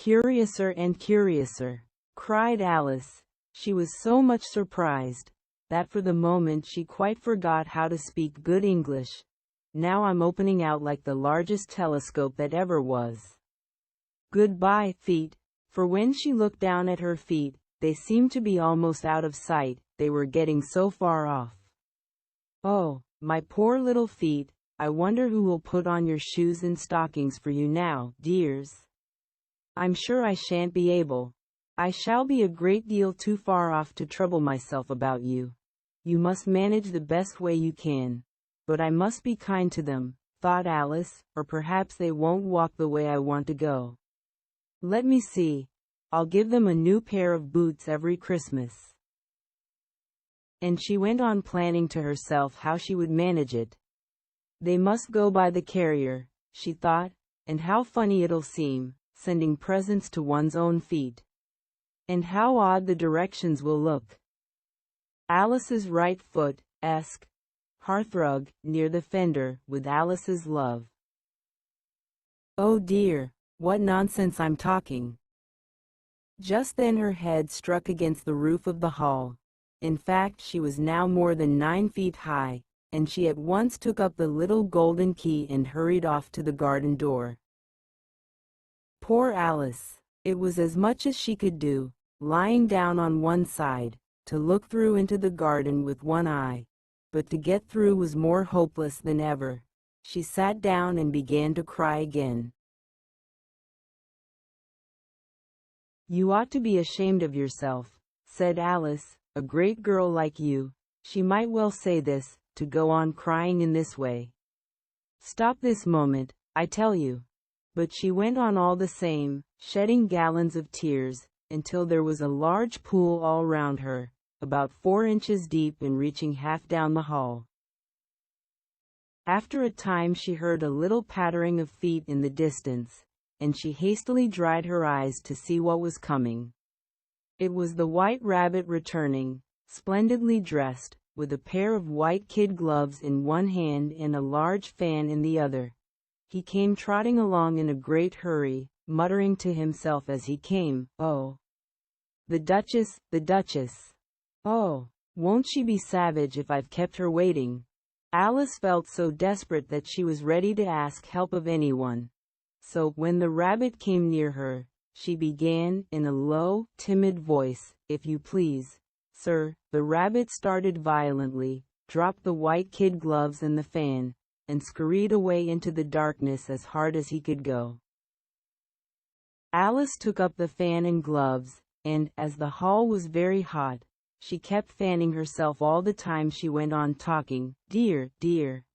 Curiouser and curiouser, cried Alice. She was so much surprised that for the moment she quite forgot how to speak good English. Now I'm opening out like the largest telescope that ever was. Goodbye, feet. For when she looked down at her feet, they seemed to be almost out of sight, they were getting so far off. Oh, my poor little feet, I wonder who will put on your shoes and stockings for you now, dears. I'm sure I shan't be able. I shall be a great deal too far off to trouble myself about you. You must manage the best way you can. But I must be kind to them, thought Alice, or perhaps they won't walk the way I want to go. Let me see. I'll give them a new pair of boots every Christmas. And she went on planning to herself how she would manage it. They must go by the carrier, she thought, and how funny it'll seem, sending presents to one's own feet. And how odd the directions will look. Alice's right foot, hearthrug, near the fender, with Alice's love. Oh dear, what nonsense I'm talking. Just then her head struck against the roof of the hall. In fact, she was now more than 9 feet high, and she at once took up the little golden key and hurried off to the garden door. Poor Alice! It was as much as she could do, lying down on one side, to look through into the garden with one eye. But to get through was more hopeless than ever. She sat down and began to cry again. You ought to be ashamed of yourself, said Alice, a great girl like you, she might well say this, to go on crying in this way. Stop this moment, I tell you. But she went on all the same, shedding gallons of tears, until there was a large pool all round her, about 4 inches deep and reaching half down the hall. After a time she heard a little pattering of feet in the distance, and she hastily dried her eyes to see what was coming. It was the White Rabbit returning, splendidly dressed, with a pair of white kid gloves in one hand and a large fan in the other. He came trotting along in a great hurry, muttering to himself as he came, "Oh, the Duchess, the Duchess! Oh, won't she be savage if I've kept her waiting?" Alice felt so desperate that she was ready to ask help of anyone. So, when the rabbit came near her, she began, in a low, timid voice, "If you please, sir." The rabbit started violently, dropped the white kid gloves and the fan, and scurried away into the darkness as hard as he could go. Alice took up the fan and gloves, and, as the hall was very hot, she kept fanning herself all the time she went on talking. "Dear, dear!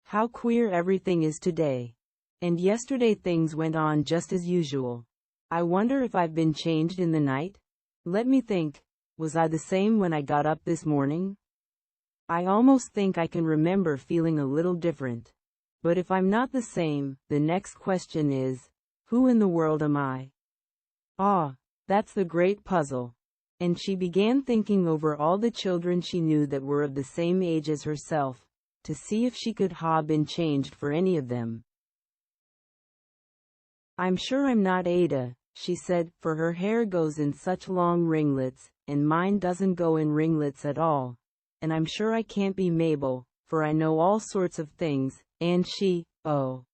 How queer everything is today. And yesterday things went on just as usual. I wonder if I've been changed in the night? Let me think. Was I the same when I got up this morning? I almost think I can remember feeling a little different. But if I'm not the same, the next question is, who in the world am I? Ah, that's the great puzzle." And she began thinking over all the children she knew that were of the same age as herself, to see if she could have been changed for any of them. "I'm sure I'm not Ada," she said, "for her hair goes in such long ringlets, and mine doesn't go in ringlets at all. And I'm sure I can't be Mabel, for I know all sorts of things, and oh,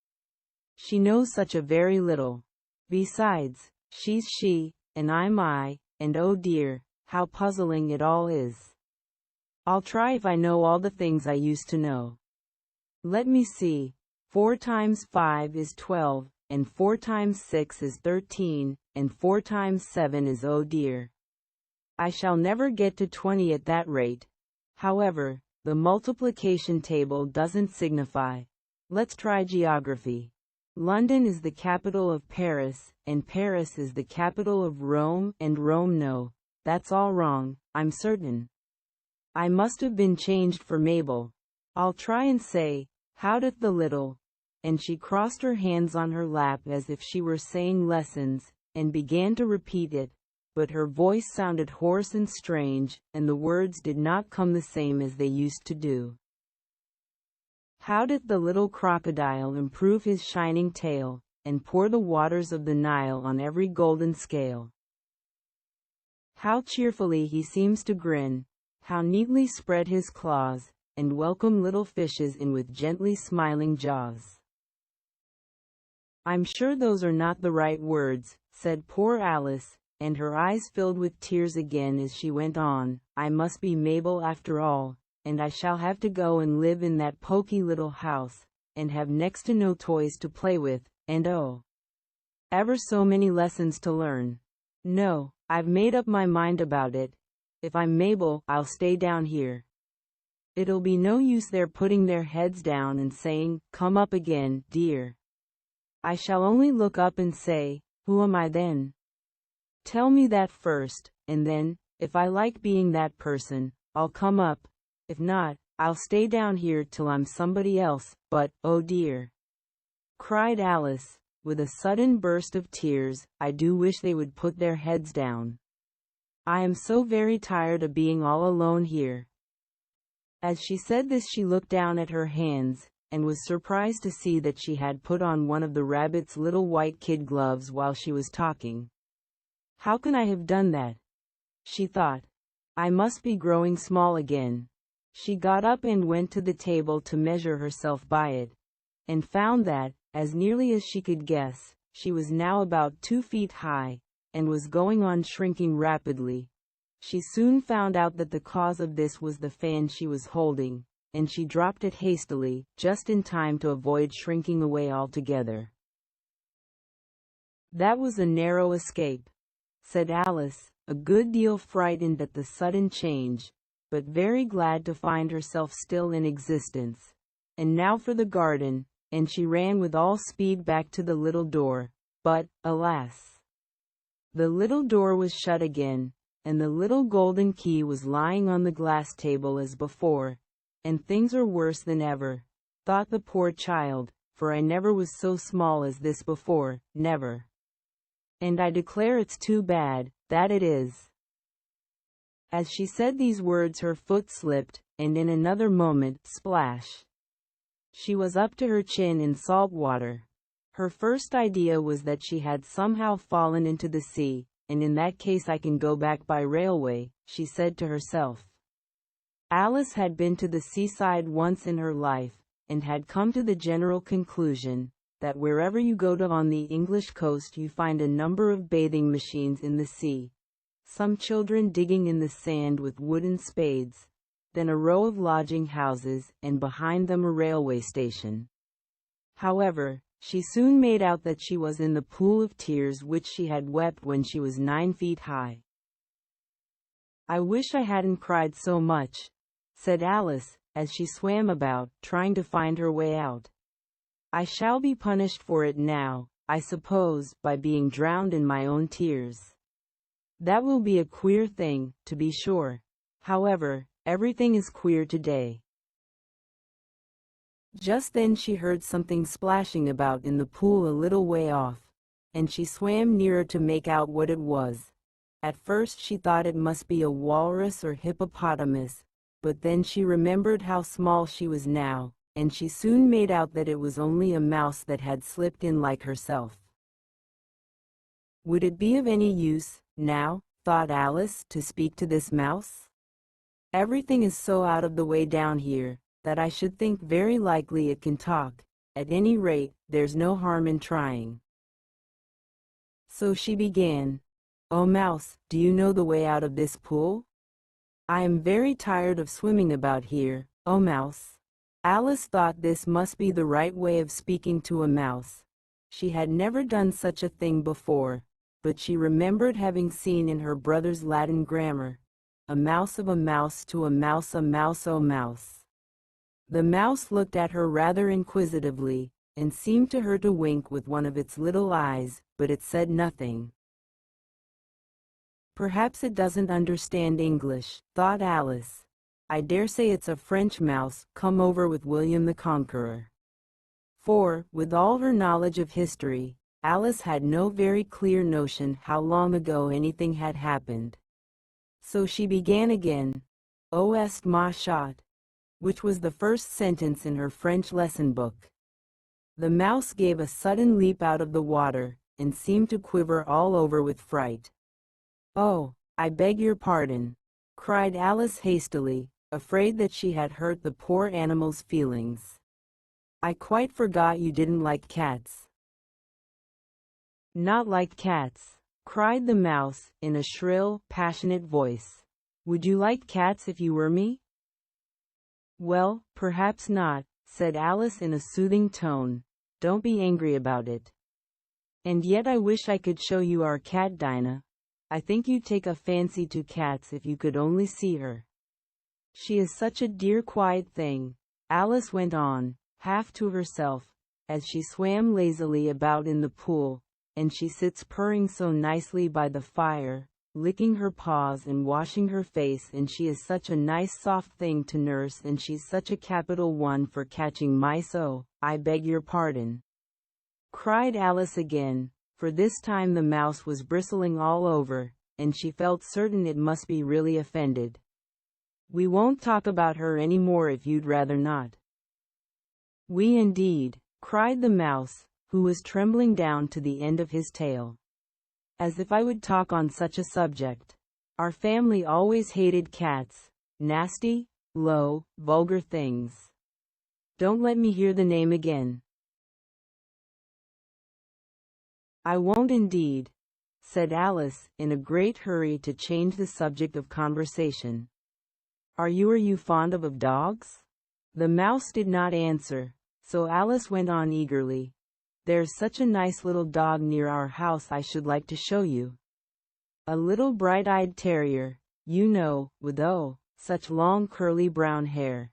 she knows such a very little. Besides, she's she, and I'm I, and oh dear, how puzzling it all is. I'll try if I know all the things I used to know. Let me see. 4 times 5 is 12, and 4 times 6 is 13, and 4 times 7 is oh dear. I shall never get to 20 at that rate. However, the multiplication table doesn't signify. Let's try geography. London is the capital of Paris, and Paris is the capital of Rome, and Rome no, that's all wrong, I'm certain. I must have been changed for Mabel. I'll try and say, how doth the little," and she crossed her hands on her lap as if she were saying lessons, and began to repeat it, but her voice sounded hoarse and strange, and the words did not come the same as they used to do. "How did the little crocodile improve his shining tail, and pour the waters of the Nile on every golden scale. How cheerfully he seems to grin, how neatly spread his claws, and welcome little fishes in with gently smiling jaws. I'm sure those are not the right words, said poor Alice, and her eyes filled with tears again as she went on. I must be Mabel after all, and I shall have to go and live in that poky little house, and have next to no toys to play with, and oh, ever so many lessons to learn. No, I've made up my mind about it. If I'm Mabel, I'll stay down here. It'll be no use their putting their heads down and saying, "Come up again, dear." I shall only look up and say, "Who am I then?" Tell me that first, and then, if I like being that person, I'll come up. If not, I'll stay down here till I'm somebody else. But, oh dear, cried Alice, with a sudden burst of tears, I do wish they would put their heads down. I am so very tired of being all alone here. As she said this, she looked down at her hands, and was surprised to see that she had put on one of the rabbit's little white kid gloves while she was talking. How can I have done that? She thought. I must be growing small again. She got up and went to the table to measure herself by it, and found that, as nearly as she could guess, she was now about 2 feet high, and was going on shrinking rapidly. She soon found out that the cause of this was the fan she was holding, and she dropped it hastily, just in time to avoid shrinking away altogether. That was a narrow escape, said Alice, a good deal frightened at the sudden change, but very glad to find herself still in existence. And now for the garden, and she ran with all speed back to the little door, but, alas! The little door was shut again, and the little golden key was lying on the glass table as before. And things are worse than ever, thought the poor child, for I never was so small as this before, never. And I declare it's too bad, that it is. As she said these words her foot slipped, and in another moment, splash! She was up to her chin in salt water. Her first idea was that she had somehow fallen into the sea, and in that case I can go back by railway, she said to herself. Alice had been to the seaside once in her life, and had come to the general conclusion that wherever you go to on the English coast you find a number of bathing machines in the sea, some children digging in the sand with wooden spades, then a row of lodging houses, and behind them a railway station. However, she soon made out that she was in the pool of tears which she had wept when she was 9 feet high. I wish I hadn't cried so much, said Alice, as she swam about, trying to find her way out. I shall be punished for it now, I suppose, by being drowned in my own tears. That will be a queer thing, to be sure. However, everything is queer today. Just then she heard something splashing about in the pool a little way off, and she swam nearer to make out what it was. At first she thought it must be a walrus or hippopotamus, but then she remembered how small she was now, and she soon made out that it was only a mouse that had slipped in like herself. Would it be of any use, now, thought Alice, to speak to this mouse? Everything is so out of the way down here, that I should think very likely it can talk. At any rate, there's no harm in trying. So she began. Oh mouse, do you know the way out of this pool? I am very tired of swimming about here, oh mouse. Alice thought this must be the right way of speaking to a mouse. She had never done such a thing before, but she remembered having seen in her brother's Latin grammar, a mouse of a mouse to a mouse, oh mouse. The mouse looked at her rather inquisitively, and seemed to her to wink with one of its little eyes, but it said nothing. Perhaps it doesn't understand English, thought Alice. I dare say it's a French mouse, come over with William the Conqueror. For, with all her knowledge of history, Alice had no very clear notion how long ago anything had happened. So she began again, "O est ma chat," which was the first sentence in her French lesson book. The mouse gave a sudden leap out of the water, and seemed to quiver all over with fright. "Oh, I beg your pardon," cried Alice hastily, afraid that she had hurt the poor animal's feelings. "I quite forgot you didn't like cats." "Not like cats," cried the mouse, in a shrill, passionate voice. "Would you like cats if you were me?" "Well, perhaps not," said Alice in a soothing tone. "Don't be angry about it. And yet I wish I could show you our cat Dinah. I think you'd take a fancy to cats if you could only see her. She is such a dear quiet thing," Alice went on, half to herself, as she swam lazily about in the pool, "and she sits purring so nicely by the fire, licking her paws and washing her face, and she is such a nice soft thing to nurse, and she's such a capital one for catching mice." "Oh, I beg your pardon," cried Alice again, for this time the mouse was bristling all over, and she felt certain it must be really offended. "We won't talk about her any more if you'd rather not." "We indeed," cried the mouse, who was trembling down to the end of his tail. "As if I would talk on such a subject. Our family always hated cats, nasty, low, vulgar things. Don't let me hear the name again." "I won't indeed," said Alice, in a great hurry to change the subject of conversation. Are you fond of dogs?" The mouse did not answer, so Alice went on eagerly. "There's such a nice little dog near our house I should like to show you. A little bright-eyed terrier, you know, with such long curly brown hair.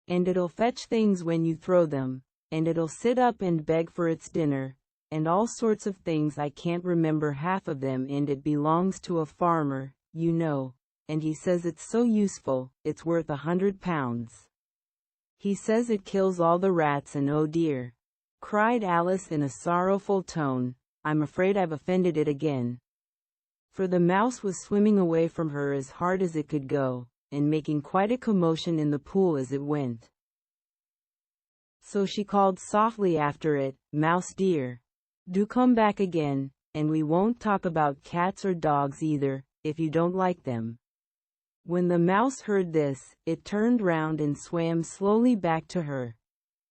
And it'll fetch things when you throw them, and it'll sit up and beg for its dinner, and all sorts of things I can't remember half of them, and it belongs to a farmer, you know, and he says it's so useful, it's worth £100. He says it kills all the rats, and oh dear," cried Alice in a sorrowful tone, "I'm afraid I've offended it again." For the mouse was swimming away from her as hard as it could go, and making quite a commotion in the pool as it went. So she called softly after it, "Mouse dear, do come back again, and we won't talk about cats or dogs either, if you don't like them." When the mouse heard this, it turned round and swam slowly back to her.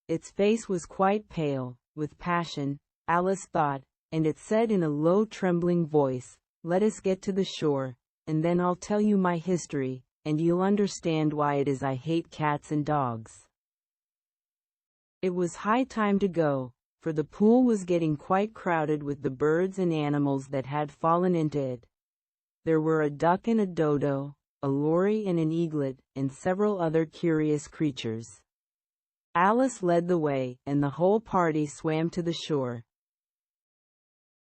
Its face was quite pale, with passion, Alice thought, and it said in a low trembling voice, "Let us get to the shore, and then I'll tell you my history, and you'll understand why it is I hate cats and dogs." It was high time to go, for the pool was getting quite crowded with the birds and animals that had fallen into it. There were a duck and a dodo, a lory and an eaglet, and several other curious creatures. Alice led the way, and the whole party swam to the shore.